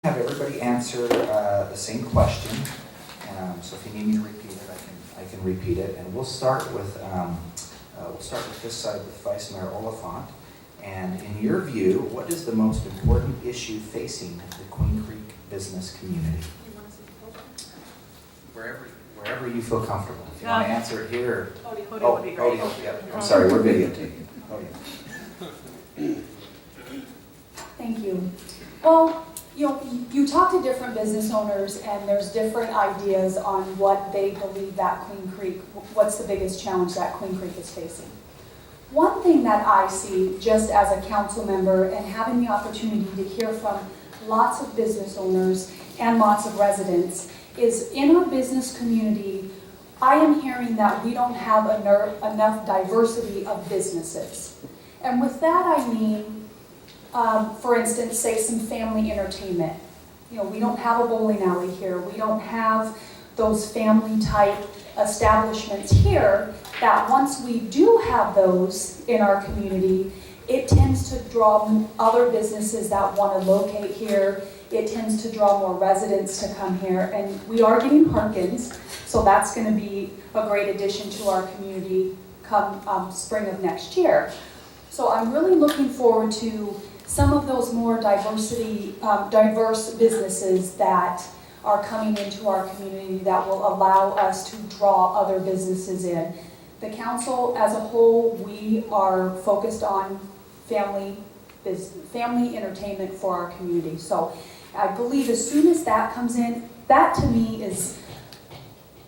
Have everybody answer the same question. So if you need me to repeat it, I can repeat it. And we'll start with this side with Vice Mayor Oliphant. And in your view, what is the most important issue facing the Queen Creek business community? Wherever you feel comfortable. If you want to answer it here. I'm sorry, we're videotaping. Thank you. Well, you talk to different business owners and there's different ideas on what they believe that Queen Creek, what's the biggest challenge that Queen Creek is facing. One thing that I see just as a council member and having the opportunity to hear from lots of business owners and lots of residents is in our business community, I am hearing that we don't have enough diversity of businesses. And with that I mean, for instance, say some family entertainment. We don't have a bowling alley here. We don't have those family type establishments here that once we do have those in our community, it tends to draw other businesses that want to locate here. It tends to draw more residents to come here. And we are getting Harkins, so that's going to be a great addition to our community come spring of next year. So I'm really looking forward to some of those more diverse businesses that are coming into our community that will allow us to draw other businesses in. The council as a whole, we are focused on family entertainment for our community. So I believe as soon as that comes in, that to me is,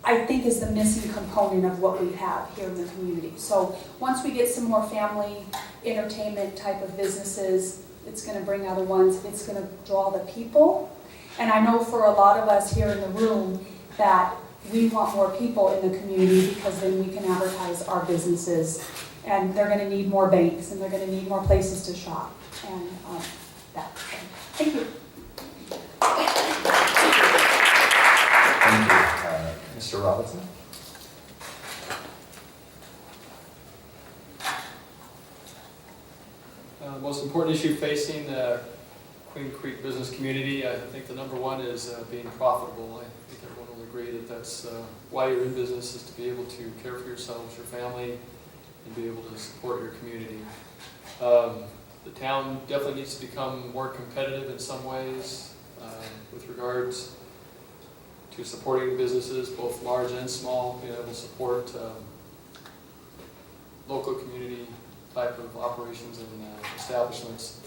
I think is the missing component of what we have here in the community. So once we get some more family entertainment type of businesses, it's going to bring other ones, it's going to draw the people. And I know for a lot of us here in the room that we want more people in the community because then we can advertise our businesses and they're going to need more banks and they're going to need more places to shop. And that's it. Thank you. Thank you. Mr. Robinson? The most important issue facing the Queen Creek business community, I think the number one is being profitable. I think everyone will agree that that's why you're in business, is to be able to care for yourselves, your family, and be able to support your community. The town definitely needs to become more competitive in some ways with regards to supporting businesses, both large and small, being able to support local community type of operations and establishments.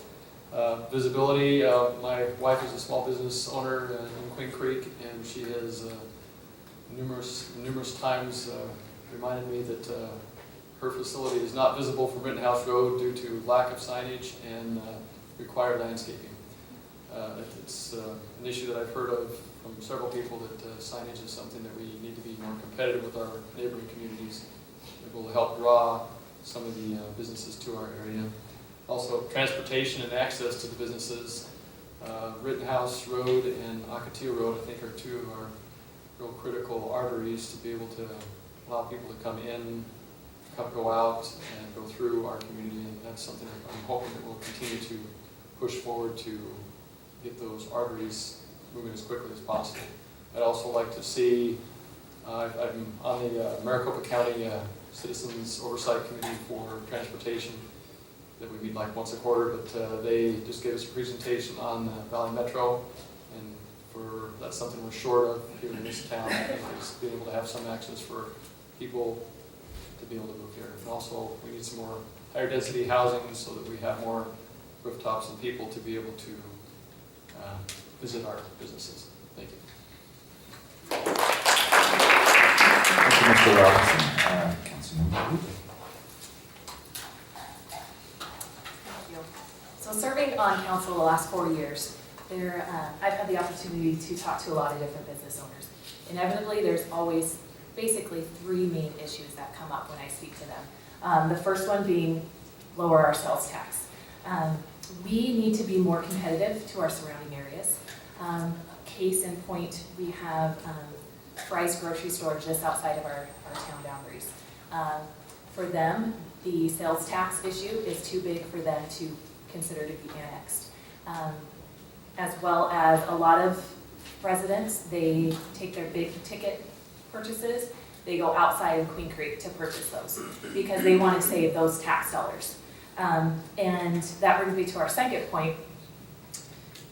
Visibility, my wife is a small business owner in Queen Creek, and she has numerous times reminded me that her facility is not visible from Rittenhouse Road due to lack of signage and required landscaping. It's an issue that I've heard of from several people that signage is something that we need to be more competitive with our neighboring communities. It will help draw some of the businesses to our area. Also, transportation and access to the businesses. Rittenhouse Road and Ocotillo Road, I think, are two of our real critical arteries to be able to allow people to come in, go out, and go through our community. And that's something that I'm hoping that we'll continue to push forward to get those arteries moving as quickly as possible. I'd also like to see, I'm on the Maricopa County Citizens Oversight Committee for Transportation that we meet like once a quarter, but they just gave us a presentation on Valley Metro, and that's something we're short of here in this town. I think is being able to have some access for people to be able to move here. And also we need some more higher density housing so that we have more rooftops and people to be able to visit our businesses. Thank you. Thank you, Mr. Robinson. Councilmember Hooper. So serving on council the last 4 years, I've had the opportunity to talk to a lot of different business owners. Inevitably, there's always basically three main issues that come up when I speak to them. The first one being lower our sales tax. We need to be more competitive to our surrounding areas. Case in point, we have Fry's grocery store just outside of our town boundaries. For them, the sales tax issue is too big for them to consider to be annexed. as well as a lot of residents, they take their big ticket purchases, they go outside of Queen Creek to purchase those because they want to save those tax dollars. And that brings me to our second point.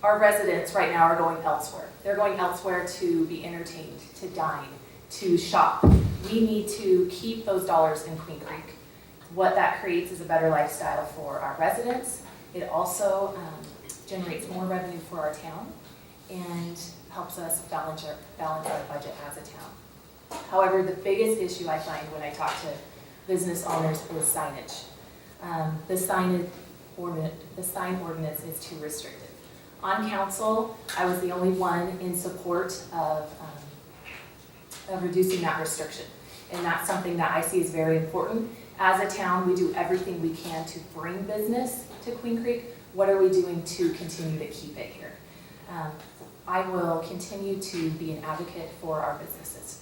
Our residents right now are going elsewhere. They're going elsewhere to be entertained, to dine, to shop. We need to keep those dollars in Queen Creek. What that creates is a better lifestyle for our residents. It also generates more revenue for our town and helps us balance our budget as a town. However, the biggest issue I find when I talk to business owners is signage. The sign ordinance is too restrictive. On council, I was the only one in support of reducing that restriction. And that's something that I see is very important. As a town, we do everything we can to bring business to Queen Creek. What are we doing to continue to keep it here? I will continue to be an advocate for our businesses.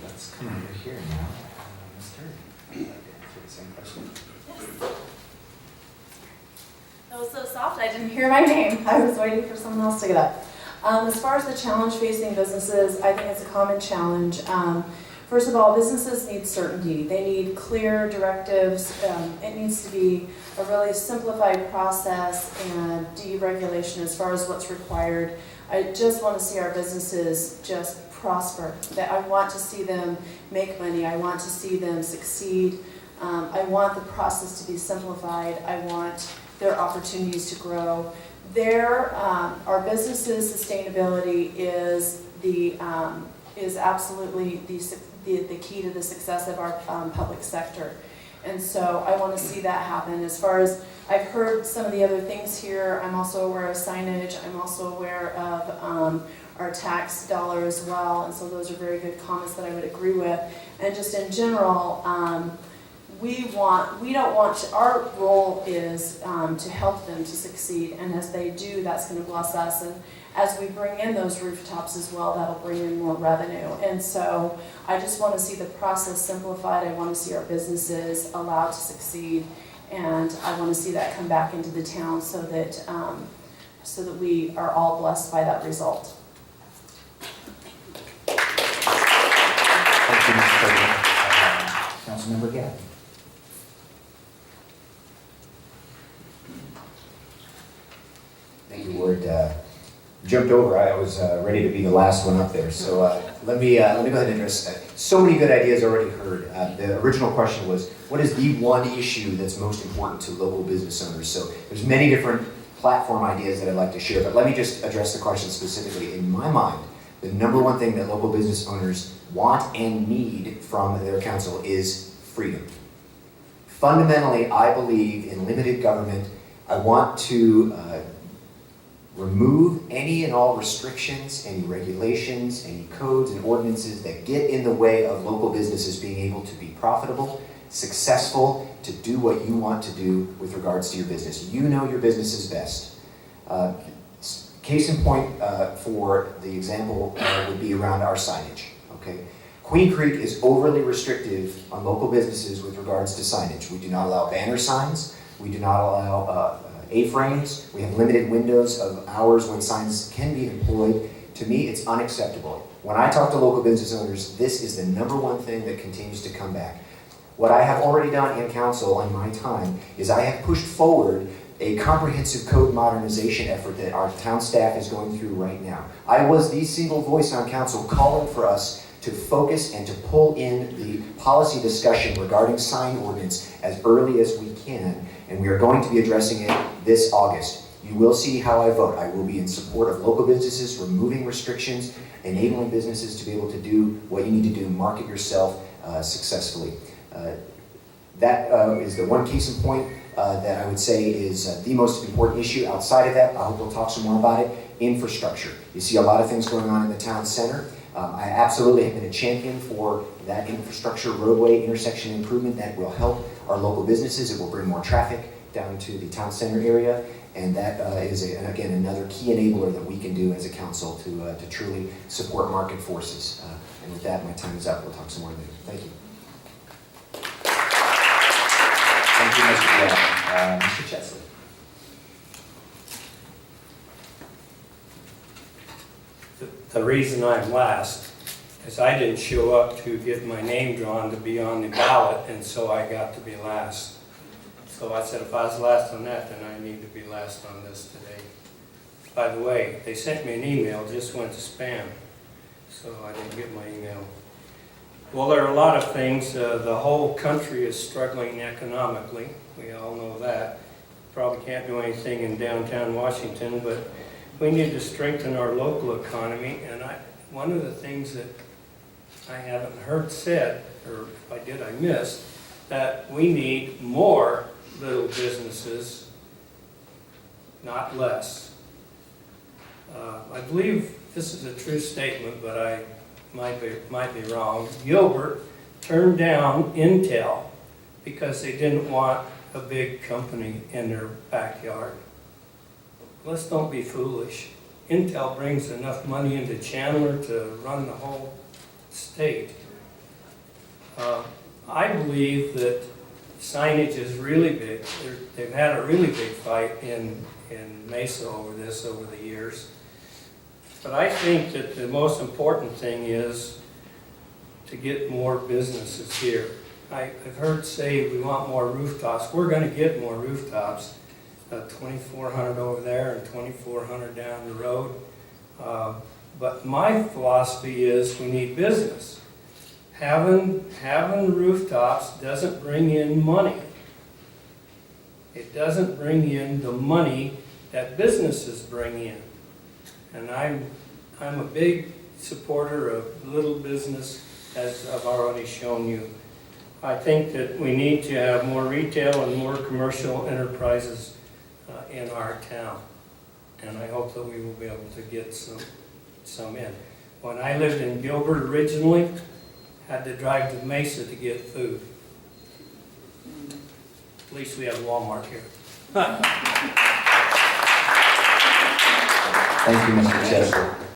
Let's come over here now. Mr. Answer the same question. That was so soft, I didn't hear my name. I was waiting for someone else to get up. As far as the challenge facing businesses, I think it's a common challenge. First of all, businesses need certainty. They need clear directives. It needs to be a really simplified process and deregulation as far as what's required. I just want to see our businesses just prosper. That I want to see them make money. I want to see them succeed. I want the process to be simplified. I want their opportunities to grow. Our businesses' sustainability is absolutely the key to the success of our public sector. And so I want to see that happen. As far as I've heard some of the other things here, I'm also aware of signage. I'm also aware of our tax dollar as well. And so those are very good comments that I would agree with. And just in general, our role is to help them to succeed, and as they do, that's going to bless us, and as we bring in those rooftops as well, that'll bring in more revenue. And so I just want to see the process simplified. I want to see our businesses allowed to succeed, and I want to see that come back into the town so that we are all blessed by that result. Thank you, Ms. Cody. Councilmember Gadd. Thank you, Ward. Jumped over. I was ready to be the last one up there. So let me go ahead and address so many good ideas already heard. The original question was, what is the one issue that's most important to local business owners? So there's many different platform ideas that I'd like to share, but let me just address the question specifically. In my mind, the number one thing that local business owners want and need from their council is freedom. Fundamentally, I believe in limited government. I want to remove any and all restrictions, any regulations, any codes and ordinances that get in the way of local businesses being able to be profitable, successful, to do what you want to do with regards to your business. You know your business is best. Case in point for the example would be around our signage. Okay, Queen Creek is overly restrictive on local businesses with regards to signage. We do not allow banner signs. We do not allow A-frames. We have limited windows of hours when signs can be employed. To me, it's unacceptable. When I talk to local business owners, this is the number one thing that continues to come back. What I have already done in council in my time is I have pushed forward a comprehensive code modernization effort that our town staff is going through right now. I was the single voice on council calling for us to focus and to pull in the policy discussion regarding sign ordinance as early as we can, and we are going to be addressing it this August. You will see how I vote. I will be in support of local businesses, removing restrictions, enabling businesses to be able to do what you need to do, market yourself successfully. That is the one case in point that I would say is the most important issue. Outside of that, I hope we'll talk some more about it. Infrastructure. You see a lot of things going on in the town center. I absolutely have been a champion for that infrastructure, roadway, intersection improvement that will help our local businesses. It will bring more traffic down to the town center area, and that is, again, another key enabler that we can do as a council to truly support market forces. And with that, my time is up. We'll talk some more later. Thank you. Mr. Chesley. The reason I'm last is I didn't show up to get my name drawn to be on the ballot, and so I got to be last. So I said if I was last on that, then I need to be last on this today. By the way, they sent me an email, just went to spam, so I didn't get my email. Well, there are a lot of things. The whole country is struggling economically. We all know that. Probably can't do anything in downtown Washington, but we need to strengthen our local economy. And one of the things that I haven't heard said, or if I did, I missed, that we need more little businesses, not less. I believe this is a true statement, but I might be wrong. Gilbert turned down Intel because they didn't want a big company in their backyard. Let's don't be foolish. Intel brings enough money into Chandler to run the whole state. I believe that signage is really big. They've had a really big fight in Mesa over this over the years. But I think that the most important thing is to get more businesses here. I've heard say we want more rooftops. We're going to get more rooftops. 2,400 over there and 2,400 down the road. But my philosophy is we need business. Having rooftops doesn't bring in money. It doesn't bring in the money that businesses bring in. And I'm a big supporter of little business, as I've already shown you. I think that we need to have more retail and more commercial enterprises in our town. And I hope that we will be able to get some in. When I lived in Gilbert originally, had to drive to Mesa to get food. At least we have Walmart here. Thank you, Mr. Chesler.